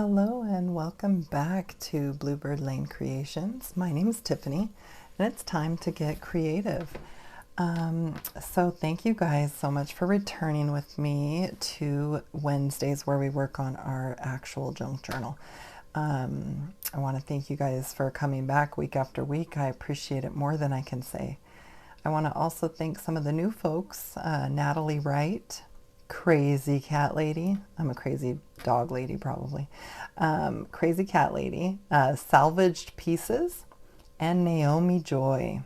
Hello and welcome back to Bluebird Lane Creations. My name is Tiffany and it's time to get creative. So thank you guys so much for returning with me to Wednesdays where we work on our actual junk journal. I want to thank you guys for coming back week after week. I appreciate it more than I can say. I want to also thank some of the new folks, Natalie Wright, Crazy Cat Lady. I'm a crazy dog lady probably. Crazy Cat Lady, Salvaged Pieces, and Naomi Joy.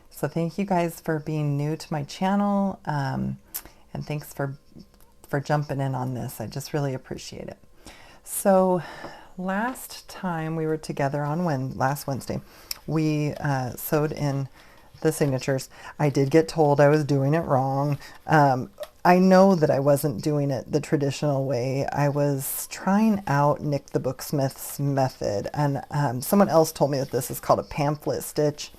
So thank you guys for being new to my channel, and thanks for jumping in on this. I just really appreciate it. So last time we were together on last Wednesday, we sewed in the signatures. I did get told I was doing it wrong. I know that I wasn't doing it the traditional way. I was trying out Nick the Booksmith's method, and someone else told me that this is called a pamphlet stitch.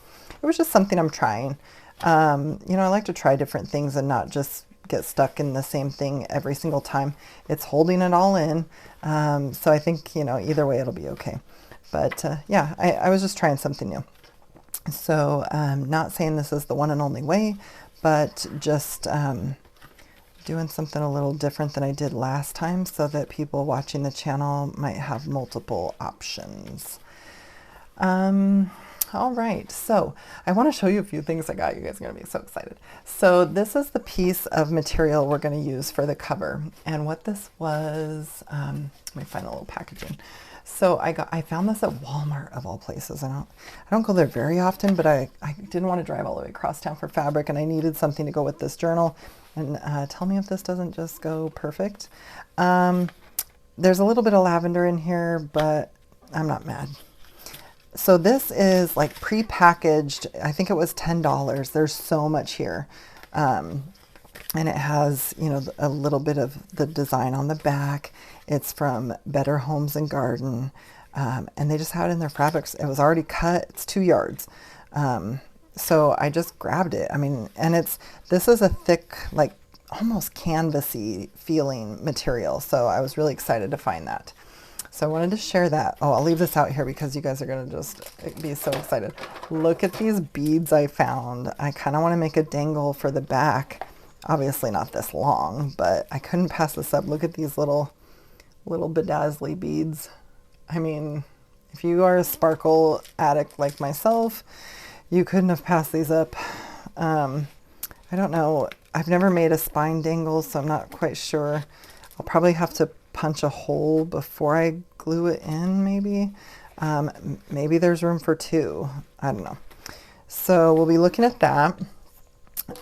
It was just something I'm trying. You know, I like to try different things and not just get stuck in the same thing every single time. It's holding it all in. So I think, you know, either way it'll be okay. But yeah, I was just trying something new. So not saying this is the one and only way, but just doing something a little different than I did last time so that people watching the channel might have multiple options. All right, so I want to show you a few things I got. You guys are going to be so excited. So this is the piece of material we're going to use for the cover. And what this was, let me find a little packaging. So I found this at Walmart of all places. I don't go there very often, but I didn't want to drive all the way across town for fabric, and I needed something to go with this journal. And tell me if this doesn't just go perfect. There's a little bit of lavender in here, but I'm not mad. So this is like pre-packaged. I think it was $10. There's so much here. And it has, you know, a little bit of the design on the back. It's from Better Homes and Garden. And they just had it in their fabrics. It was already cut. It's 2 yards. So I just grabbed it. I mean, and this is a thick, like almost canvasy feeling material. So I was really excited to find that. So I wanted to share that. Oh, I'll leave this out here because you guys are going to just be so excited. Look at these beads I found. I kind of want to make a dangle for the back. Obviously not this long, but I couldn't pass this up. Look at these little bedazzly beads. I mean, if you are a sparkle addict like myself, you couldn't have passed these up. I don't know. I've never made a spine dangle, so I'm not quite sure. I'll probably have to punch a hole before I glue it in, maybe. Maybe there's room for 2. I don't know. So we'll be looking at that.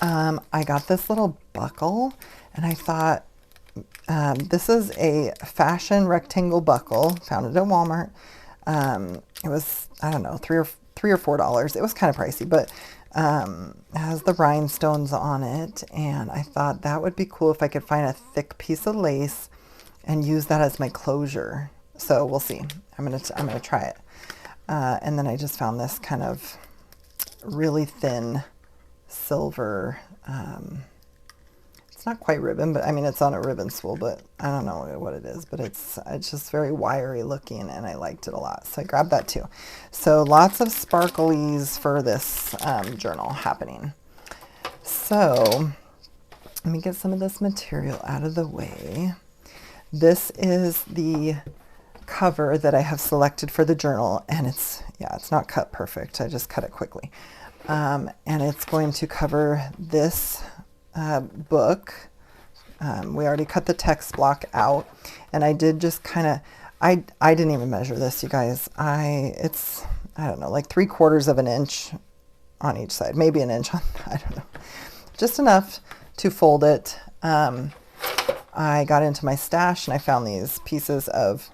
I got this little buckle, and I thought this is a fashion rectangle buckle. Found it at Walmart. It was, I don't know, $3 or $4. It was kind of pricey, but it has the rhinestones on it, and I thought that would be cool if I could find a thick piece of lace and use that as my closure. So we'll see. I'm gonna try it. And then I just found this kind of really thin silver. It's not quite ribbon, but I mean it's on a ribbon spool, but I don't know what it is, but it's just very wiry looking, and I liked it a lot, so I grabbed that too. So lots of sparklies for this journal happening. So let me get some of this material out of the way. This is the cover that I have selected for the journal, and it's not cut perfect. I just cut it quickly. And it's going to cover this book. We already cut the text block out, and I did just kind of, I didn't even measure this, you guys. It's, I don't know, like 3/4 of an inch on each side, maybe an inch on, I don't know. Just enough to fold it. I got into my stash and I found these pieces of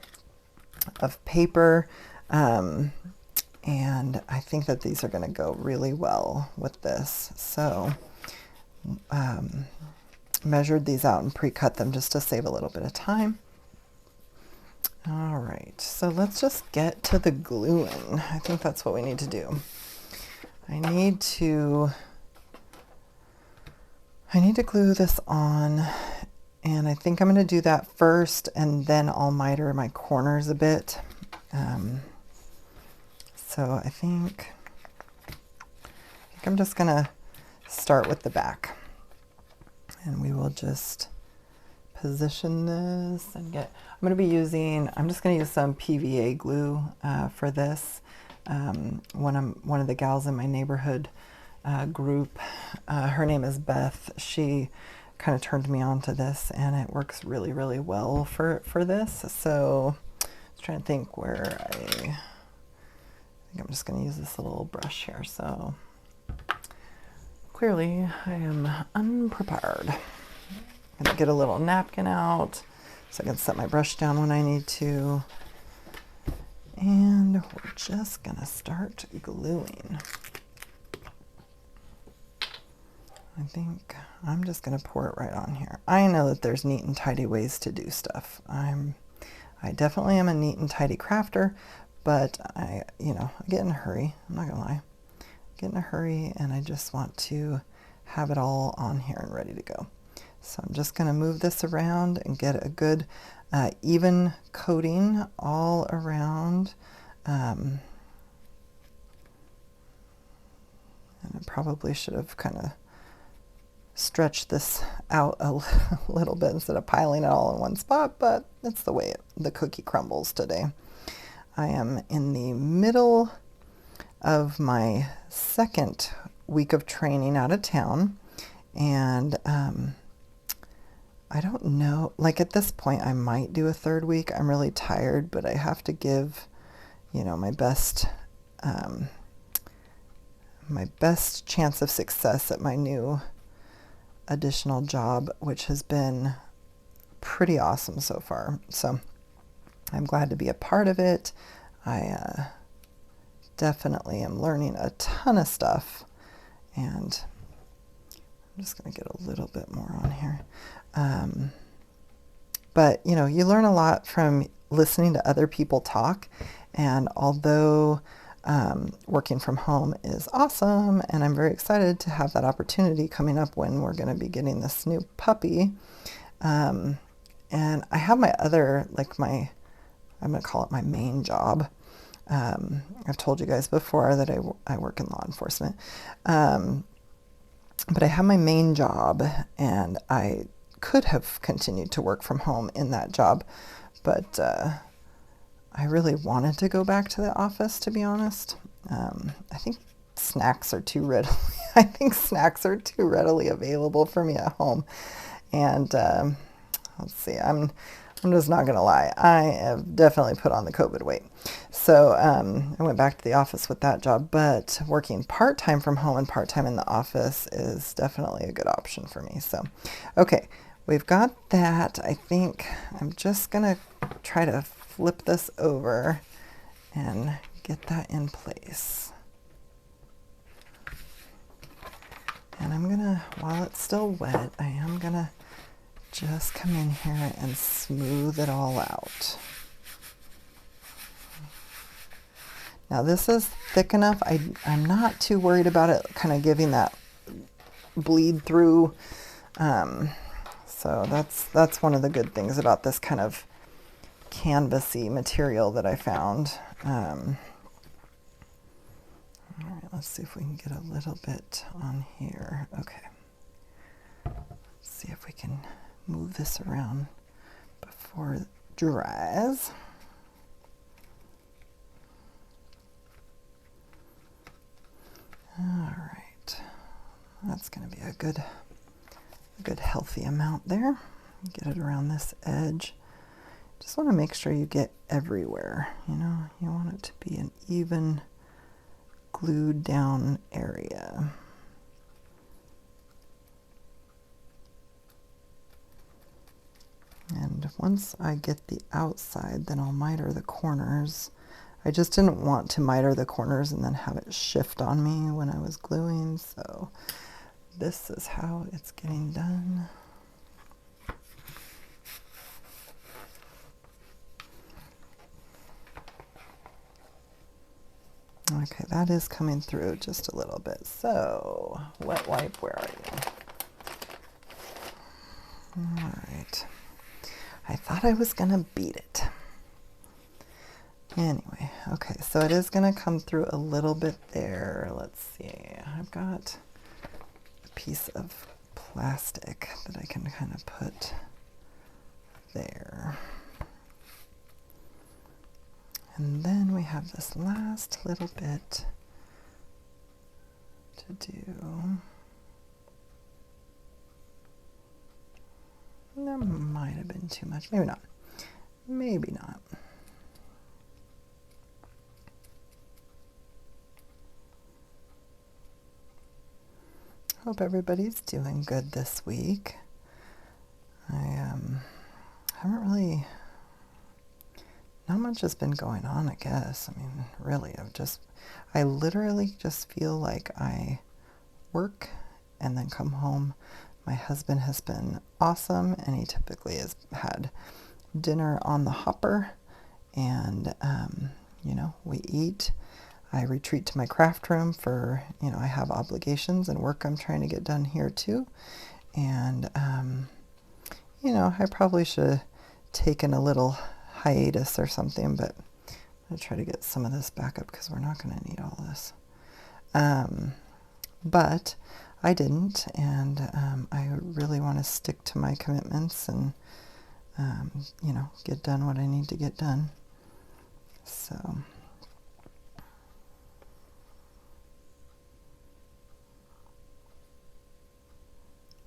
paper, and I think that these are going to go really well with this. So measured these out and pre-cut them just to save a little bit of time. All right, so let's just get to the gluing. I think that's what we need to do. I need to glue this on, And I think I'm going to do that first, and then I'll miter my corners a bit. So I think I'm just going to start with the back. And we will just position this and get, I'm just going to use some PVA glue for this. One of the gals in my neighborhood group, her name is Beth, she kind of turned me on to this, and it works really, really well for this. So I was trying to think where I think I'm just going to use this little brush here. So clearly I am unprepared. I'm going to get a little napkin out so I can set my brush down when I need to. And we're just going to start gluing. I think I'm just going to pour it right on here. I know that there's neat and tidy ways to do stuff. I definitely am a neat and tidy crafter, but I get in a hurry. I'm not going to lie. I get in a hurry, and I just want to have it all on here and ready to go. So I'm just going to move this around and get a good even coating all around. And I probably should have kind of stretched this out a little bit instead of piling it all in one spot, but that's the way the cookie crumbles today. I am in the middle of my second week of training out of town, and I don't know, like at this point I might do a third week. I'm really tired, but I have to give, my best chance of success at my new additional job, which has been pretty awesome so far. So I'm glad to be a part of it. I definitely am learning a ton of stuff, and I'm just going to get a little bit more on here. But you learn a lot from listening to other people talk, and although working from home is awesome, and I'm very excited to have that opportunity coming up when we're going to be getting this new puppy. And I have my other, I'm going to call it my main job. I've told you guys before that I work in law enforcement. But I have my main job, and I could have continued to work from home in that job, but I really wanted to go back to the office, to be honest. I think snacks are too readily available for me at home. And let's see, I'm just not going to lie. I have definitely put on the COVID weight. So I went back to the office with that job, but working part-time from home and part-time in the office is definitely a good option for me. So, okay, we've got that. I think I'm just going to try to flip this over and get that in place. And I'm going to, while it's still wet, I am going to just come in here and smooth it all out. Now this is thick enough. I'm not too worried about it kind of giving that bleed through. So that's one of the good things about this kind of canvasy material that I found. All right, let's see if we can get a little bit on here. Okay. Let's see if we can move this around before it dries. All right, that's going to be a good healthy amount there. Get it around this edge. Just want to make sure you get everywhere. You want it to be an even glued down area. And once I get the outside, then I'll miter the corners. I just didn't want to miter the corners and then have it shift on me when I was gluing, so this is how it's getting done. Okay, that is coming through just a little bit. So, wet wipe, where are you? All right. right. I thought I was going to beat it. Anyway, okay, so it is going to come through a little bit there. Let's see. I've got a piece of plastic that I can kind of put there. And then we have this last little bit to do. That might have been too much. Maybe not. Maybe not. Hope everybody's doing good this week. I haven't really, not much has been going on, I guess. I mean, really, I literally just feel like I work and then come home. My husband has been awesome, and he typically has had dinner on the hopper, and, you know, we eat. I retreat to my craft room for, you know, I have obligations and work I'm trying to get done here too. And, you know, I probably should have taken a little hiatus or something, but I'm going to try to get some of this back up because we're not going to need all this. But I didn't, and I really want to stick to my commitments and, you know, get done what I need to get done. So...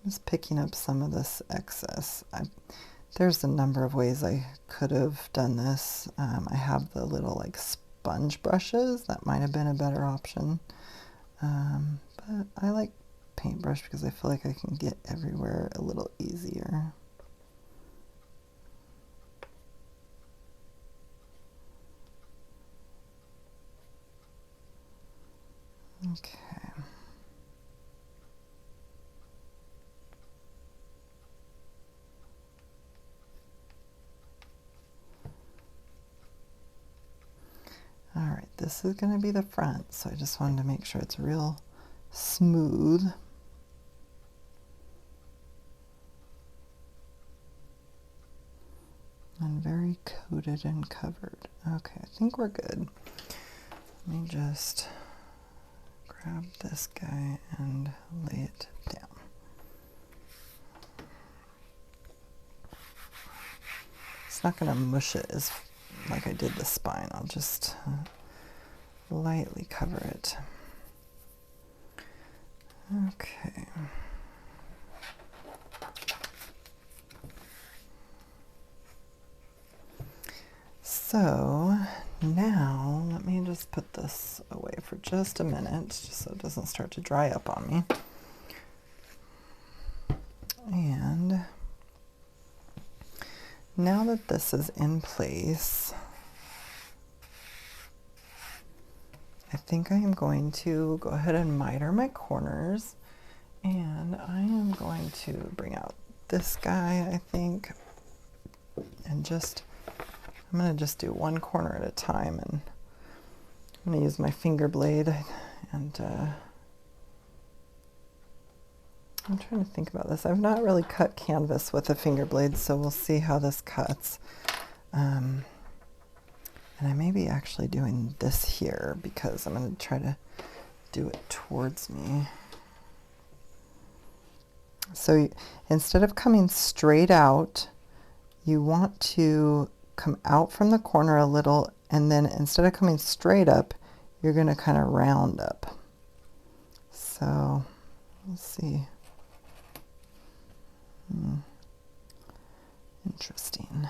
just picking up some of this excess. There's a number of ways I could have done this. I have the little like sponge brushes. That might have been a better option. But I like paintbrush because I feel like I can get everywhere a little easier. Okay. All right, this is going to be the front, so I just wanted to make sure it's real smooth. And very coated and covered. Okay, I think we're good. Let me just grab this guy and lay it down. It's not going to mush it as like I did the spine. I'll just lightly cover it. Okay. So now let me just put this away for just a minute, just so it doesn't start to dry up on me. And now that this is in place, I think I am going to go ahead and miter my corners, and I am going to bring out this guy, I think, and I'm going to just do one corner at a time, and I'm going to use my finger blade, and I'm trying to think about this. I've not really cut canvas with a finger blade, so we'll see how this cuts. And I may be actually doing this here because I'm going to try to do it towards me. So instead of coming straight out, you want to come out from the corner a little, and then instead of coming straight up, you're going to kind of round up. So let's see. Interesting.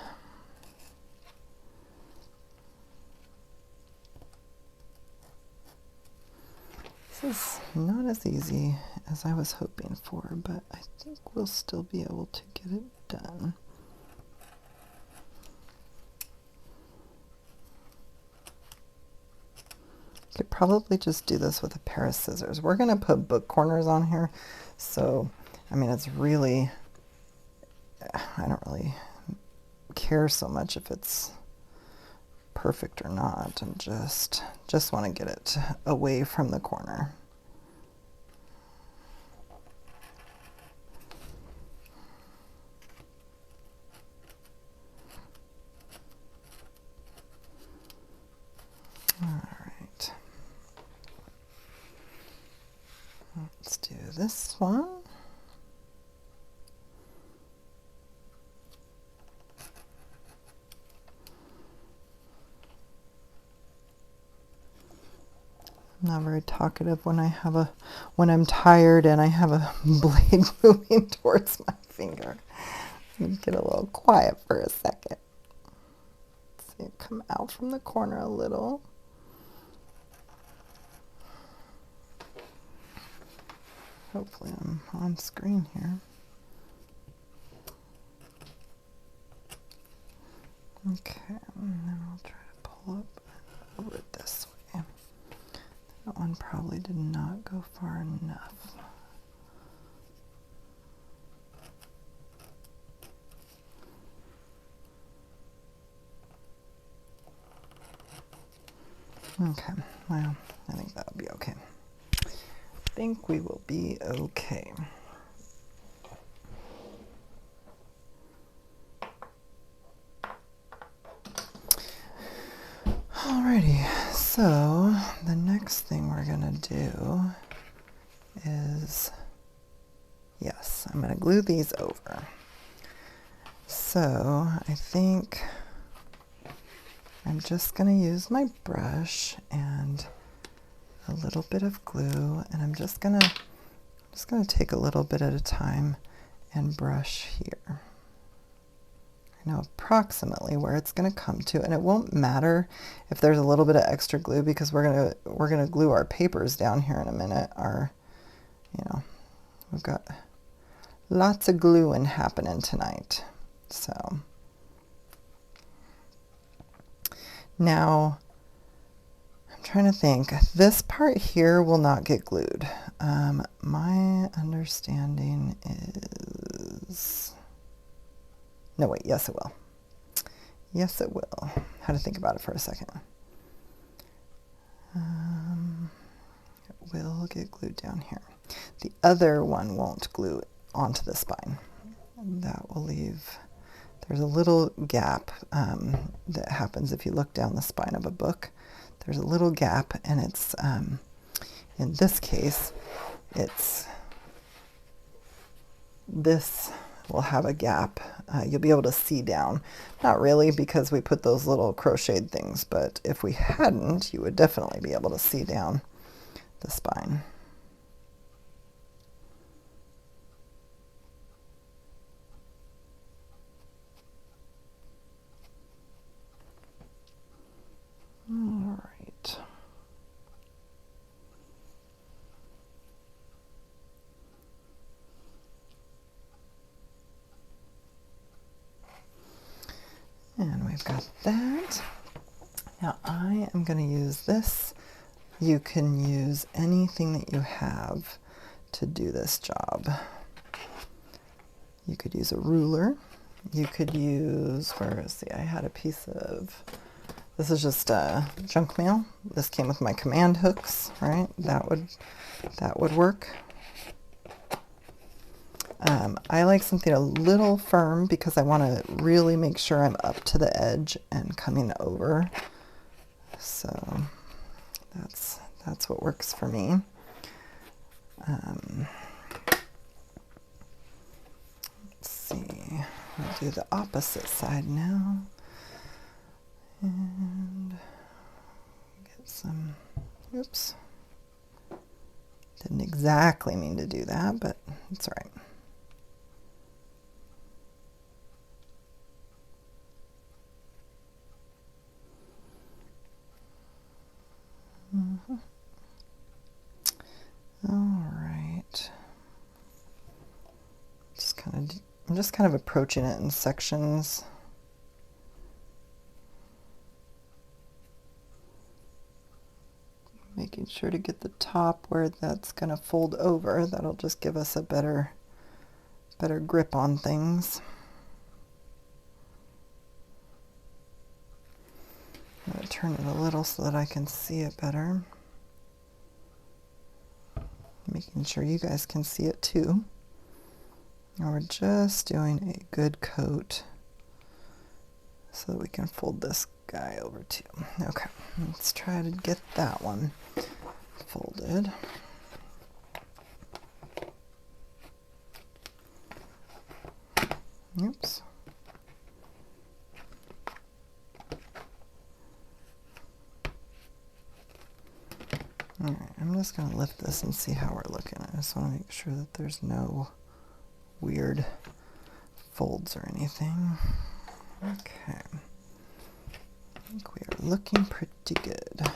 This is not as easy as I was hoping for, but I think we'll still be able to get it done. Could probably just do this with a pair of scissors. We're going to put book corners on here, so I mean, it's really, I don't really care so much if it's perfect or not. And just want to get it away from the corner. this one. I'm not very talkative when when I'm tired and I have a blade moving towards my finger. Get a little quiet for a second. See it come out from the corner a little. Hopefully I'm on screen here. Okay, and then I'll try to pull up over it this way. That one probably did not go far enough. Okay, well, I think that'll be okay. I think we will be okay. Alrighty, so the next thing we're gonna do is, yes, I'm gonna glue these over. So I think I'm just going to use my brush and a little bit of glue, and I'm just going to take a little bit at a time and brush here. I know approximately where it's going to come to, and it won't matter if there's a little bit of extra glue because we're going to glue our papers down here in a minute. We've got lots of gluing happening tonight. So now, I'm trying to think. This part here will not get glued. My understanding is... No, wait, yes it will. Yes it will. I had to think about it for a second. It will get glued down here. The other one won't glue onto the spine. That will leave... There's a little gap that happens if you look down the spine of a book. There's a little gap, and it's, in this case, this will have a gap. You'll be able to see down. Not really, because we put those little crocheted things, but if we hadn't, you would definitely be able to see down the spine. All right. And we've got that. Now I am going to use this. You can use anything that you have to do this job. You could use a ruler. You could use, see, I had a piece of... This is just junk mail. This came with my command hooks, right? That would work. I like something a little firm because I want to really make sure I'm up to the edge and coming over. So that's what works for me. Let's see. I'll do the opposite side now. And get some, oops, didn't exactly mean to do that, but it's all right. All right. I'm just kind of approaching it in sections. Making sure to get the top where that's going to fold over. That'll just give us a better grip on things. I'm going to turn it a little so that I can see it better. Making sure you guys can see it too. And we're just doing a good coat so that we can fold this guy over too. Okay, let's try to get that one folded. Oops. All right, I'm just going to lift this and see how we're looking. I just want to make sure that there's no weird folds or anything. Okay. I think we are looking pretty good.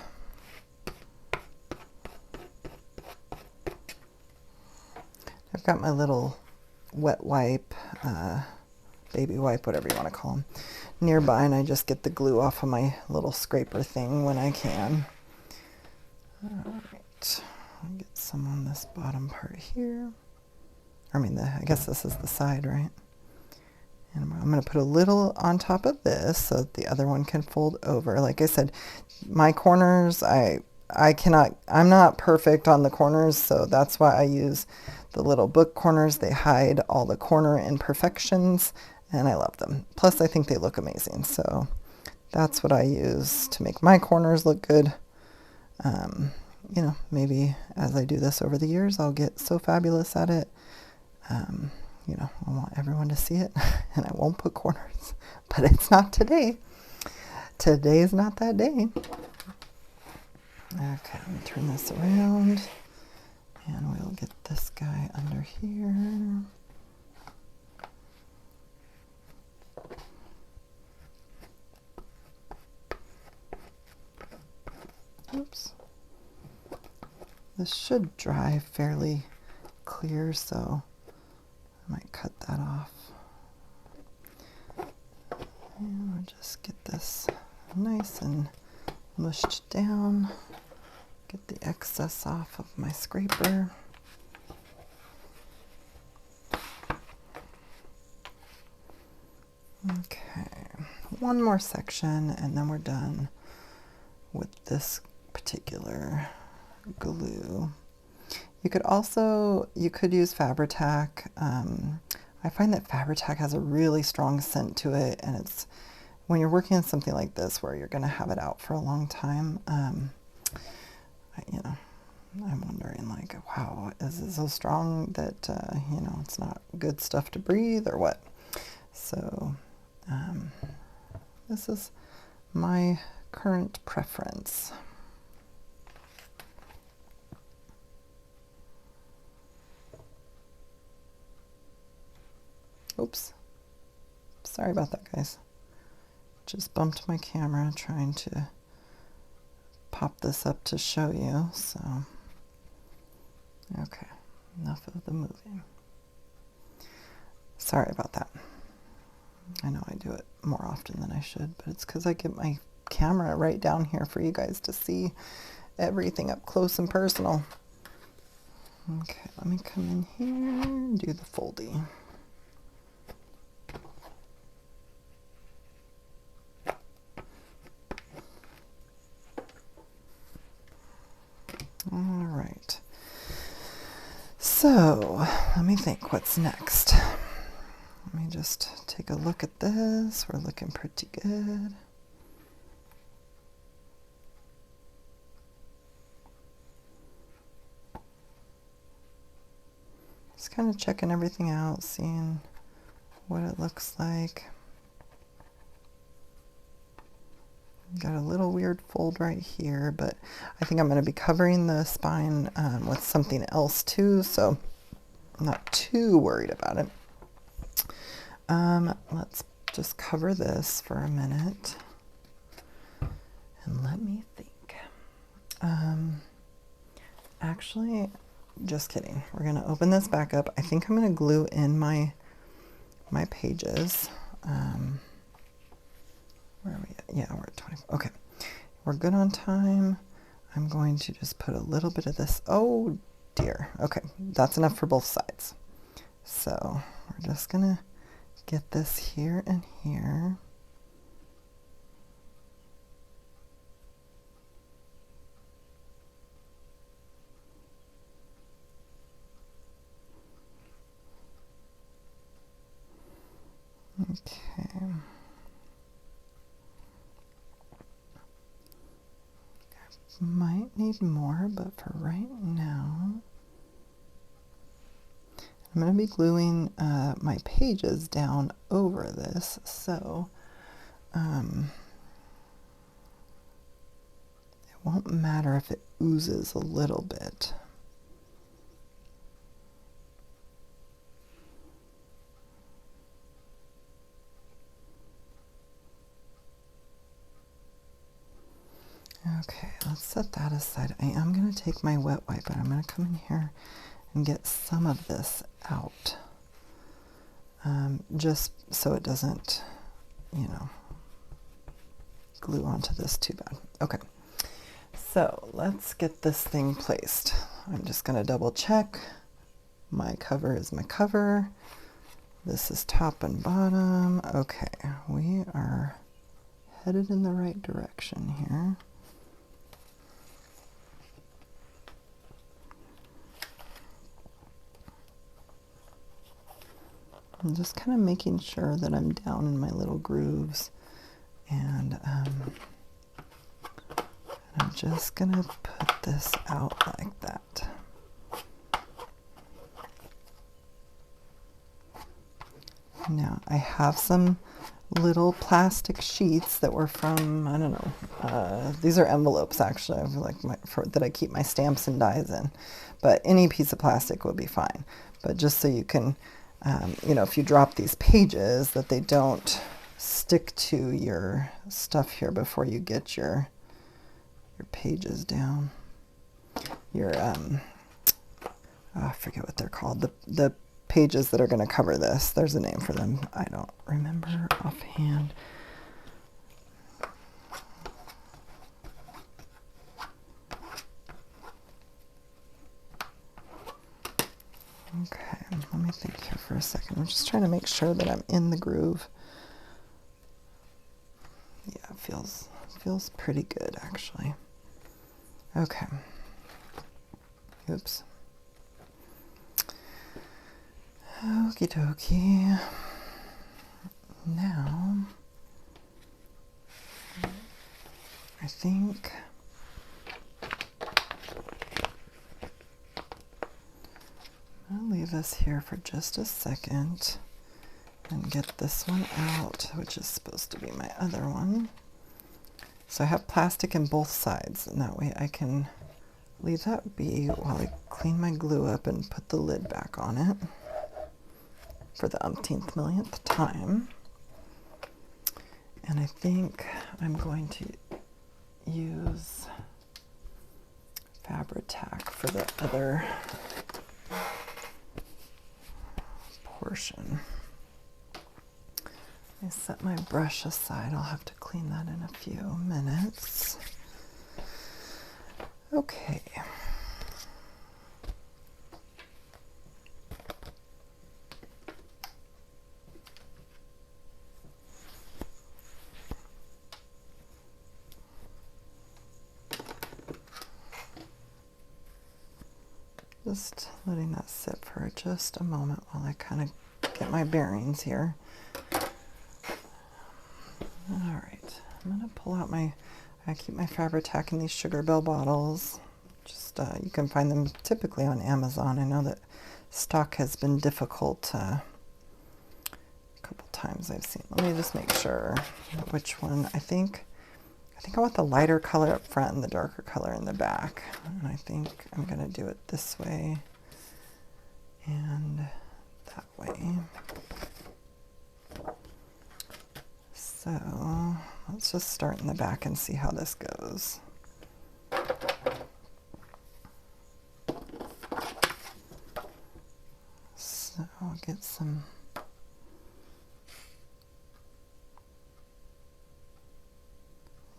I've got my little wet wipe, baby wipe, whatever you want to call them, nearby, and I just get the glue off of my little scraper thing when I can. All right, I'll get some on this bottom part here. I mean, I guess this is the side, right? And I'm going to put a little on top of this so that the other one can fold over. Like I said, my corners, I'm not perfect on the corners, so that's why I use the little book corners. They hide all the corner imperfections, and I love them. Plus, I think they look amazing, so that's what I use to make my corners look good. You know, maybe as I do this over the years, I'll get so fabulous at it. You know, I want everyone to see it, and I won't put corners, but it's not today. Today's not that day. Okay, let me turn this around, and we'll get this guy under here. Oops. This should dry fairly clear, so I might cut that off. And we'll just get this nice and mushed down. Get the excess off of my scraper. Okay, one more section and then we're done with this particular glue. You could use Fabri-Tac. I find that Fabri-Tac has a really strong scent to it, and it's when you're working on something like this where you're going to have it out for a long time. You know, I'm wondering, like, wow, is it so strong that you know, it's not good stuff to breathe or what? So this is my current preference. Oops. Sorry about that, guys. Just bumped my camera trying to pop this up to show you, so. Okay, enough of the moving. Sorry about that. I know I do it more often than I should, but it's because I get my camera right down here for you guys to see everything up close and personal. Okay, let me come in here and do the folding. All right. So, let me think, what's next? Let me just take a look at this. We're looking pretty good. Just kind of checking everything out, seeing what it looks like. Got a little weird fold right here, but I think I'm going to be covering the spine with something else too, so I'm not too worried about it. Let's just cover this for a minute and let me think. Actually, just kidding. We're going to open this back up. I think I'm going to glue in my pages. Where are we at? Yeah, we're at 20. Okay, we're good on time. I'm going to just put a little bit of this. Oh dear. Okay, that's enough for both sides. So we're just gonna get this here and here. Okay. Might need more, but for right now, I'm going to be gluing my pages down over this, so it won't matter if it oozes a little bit. Okay, let's set that aside. I am going to take my wet wipe, but I'm going to come in here and get some of this out, just so it doesn't, you know, glue onto this too bad. Okay, so let's get this thing placed. I'm just going to double check. My cover is my cover. This is top and bottom. Okay, we are headed in the right direction here. I'm just kind of making sure that I'm down in my little grooves, and I'm just going to put this out like that. Now, I have some little plastic sheets that were from, I don't know, these are envelopes actually, I like that I keep my stamps and dies in, but any piece of plastic would be fine. But just so you can, you know, if you drop these pages, that they don't stick to your stuff here before you get your pages down. Your, I forget what they're called, the pages that are going to cover this. There's a name for them. I don't remember offhand. Okay, let me think here for a second. I'm just trying to make sure that I'm in the groove. Yeah, it feels pretty good actually. Okay. Oops. Okie dokie. Now, I think I'll leave this here for just a second and get this one out, which is supposed to be my other one. So I have plastic in both sides, and that way I can leave that be while I clean my glue up and put the lid back on it for the umpteenth millionth time. And I think I'm going to use Fabri-Tac for the other portion. I set my brush aside. I'll have to clean that in a few minutes. Okay. Just letting that sit for just a moment while I kind of get my bearings here. All right, I'm gonna pull out I keep my Fabri-Tac in these Sugar Bell bottles. Just, you can find them typically on Amazon. I know that stock has been difficult a couple times I've seen. Let me just make sure which one. I think I want the lighter color up front and the darker color in the back. And I think I'm going to do it this way and that way. So let's just start in the back and see how this goes. So I'll get some.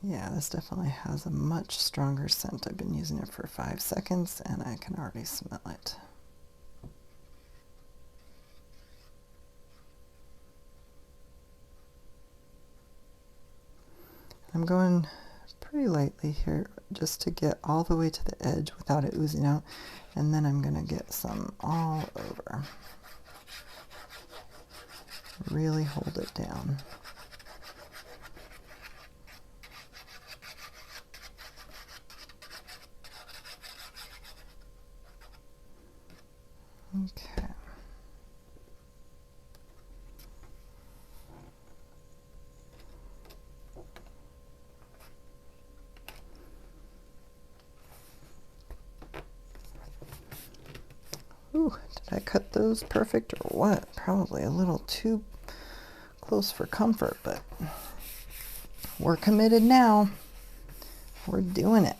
Yeah, this definitely has a much stronger scent. I've been using it for 5 seconds and I can already smell it. I'm going pretty lightly here just to get all the way to the edge without it oozing out, and then I'm going to get some all over. Really hold it down. Okay. Did I cut those perfect or what? Probably a little too close for comfort, but we're committed now. We're doing it.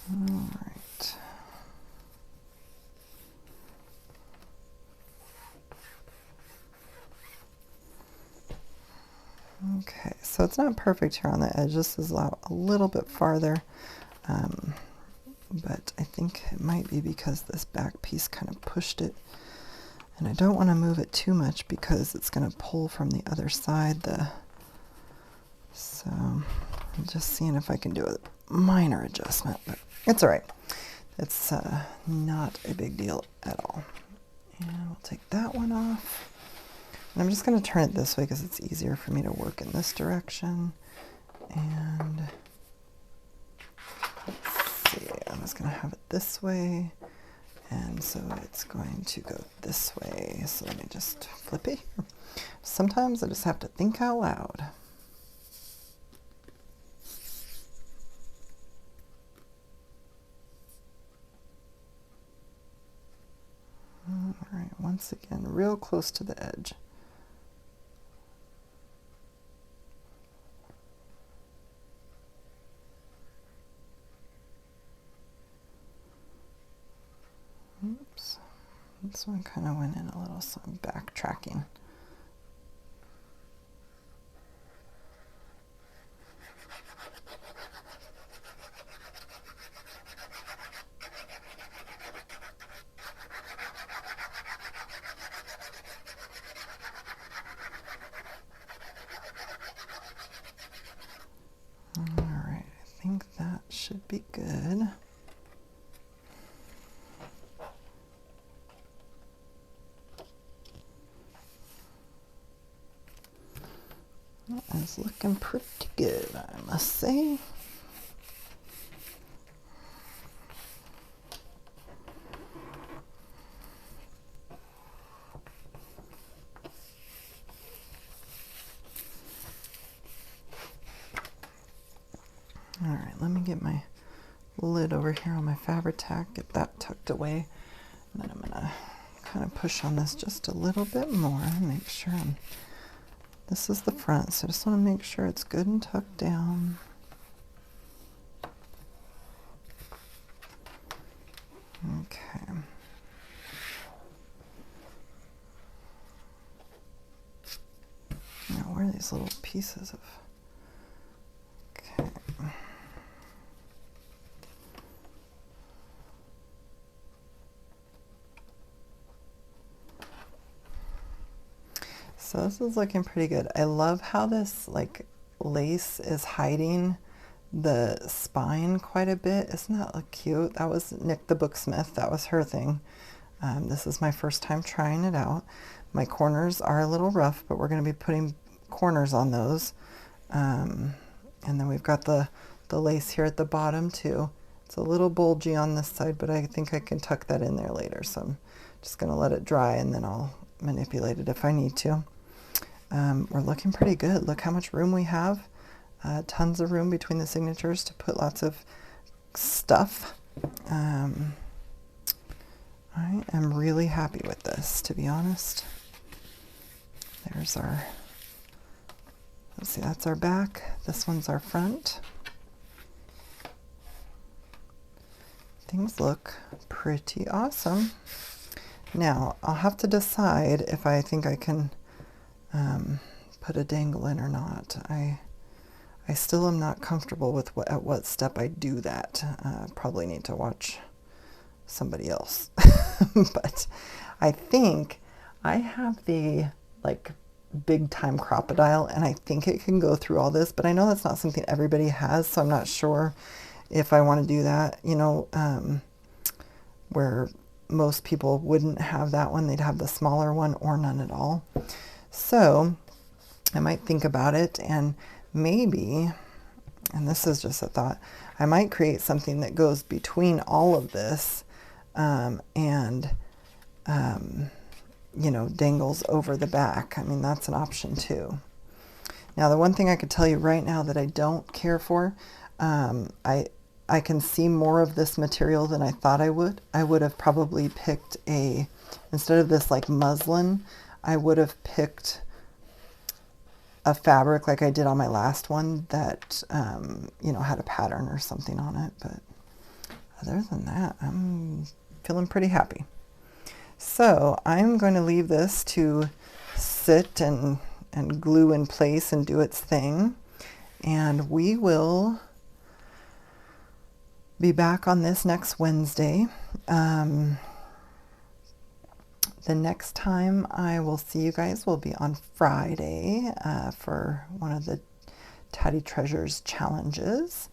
All right. Okay, so it's not perfect here on the edge. This is a little bit farther, but I think it might be because this back piece kind of pushed it. And I don't want to move it too much because it's going to pull from the other side. So I'm just seeing if I can do a minor adjustment, but it's all right. It's not a big deal at all. And we'll take that one off. And I'm just going to turn it this way because it's easier for me to work in this direction. And let's see, I'm just going to have it this way. And so it's going to go this way. So let me just flip it here. Sometimes I just have to think out loud. All right, once again, real close to the edge. Oops, this one kind of went in a little, so I'm backtracking. All right, I think that should be good. That is looking pretty good, I must say. All right, let me get my lid over here on my Fabri-Tac, get that tucked away, and then I'm gonna kind of push on this just a little bit more, make sure this is the front, so I just want to make sure it's good and tucked down. Okay. Now, where are these little pieces of... Okay. So this is looking pretty good. I love how this like lace is hiding the spine quite a bit. Isn't that look cute? That was Nick the Booksmith. That was her thing. This is my first time trying it out. My corners are a little rough, but we're going to be putting corners on those. And then we've got the lace here at the bottom too. It's a little bulgy on this side, but I think I can tuck that in there later. So I'm just going to let it dry and then I'll manipulate it if I need to. We're looking pretty good. Look how much room we have. Tons of room between the signatures to put lots of stuff. I am really happy with this, to be honest. There's our, let's see, that's our back. This one's our front. Things look pretty awesome. Now, I'll have to decide if I think I can put a dangle in or not. I still am not comfortable with at what step I do that. Probably need to watch somebody else. But I think I have the like big time crocodile and I think it can go through all this, but I know that's not something everybody has, so I'm not sure if I want to do that, you know, where most people wouldn't have that one. They'd have the smaller one or none at all. So I might think about it and maybe, and this is just a thought, I might create something that goes between all of this and you know, dangles over the back. I mean, that's an option too. Now, the one thing I could tell you right now that I don't care for, I can see more of this material than I thought I would. I would have probably picked instead of this like muslin, I would have picked a fabric like I did on my last one that, you know, had a pattern or something on it. But other than that, I'm feeling pretty happy. So I'm going to leave this to sit and glue in place and do its thing. And we will be back on this next Wednesday. The next time I will see you guys will be on Friday for one of the Tatty Treasures challenges.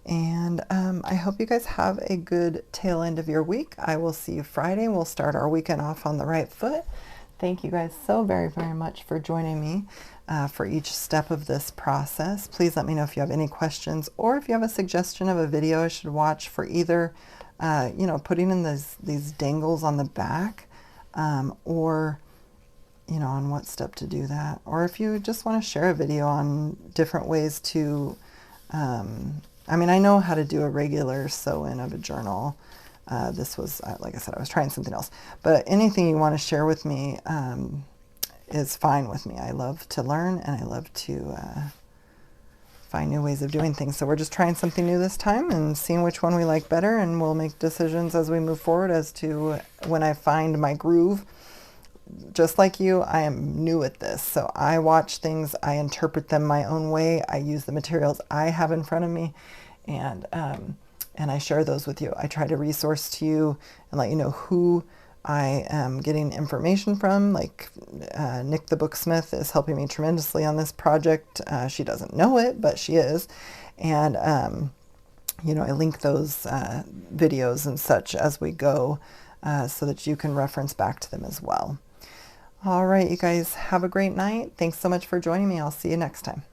And I hope you guys have a good tail end of your week. I will see you Friday. We'll start our weekend off on the right foot. Thank you guys so very, very much for joining me for each step of this process. Please let me know if you have any questions or if you have a suggestion of a video I should watch for either, you know, putting in these dangles on the back or, you know, on what step to do that. Or if you just want to share a video on different ways to, I mean, I know how to do a regular sew-in of a journal. This was, like I said, I was trying something else. But anything you want to share with me is fine with me. I love to learn and I love to find new ways of doing things. So we're just trying something new this time and seeing which one we like better, and we'll make decisions as we move forward as to when I find my groove. Just like you, I am new at this. So I watch things, I interpret them my own way. I use the materials I have in front of me, and I share those with you. I try to resource to you and let you know who I am getting information from. Like Nick the Booksmith is helping me tremendously on this project. She doesn't know it, but she is. And, you know, I link those videos and such as we go so that you can reference back to them as well. All right, you guys have a great night. Thanks so much for joining me. I'll see you next time.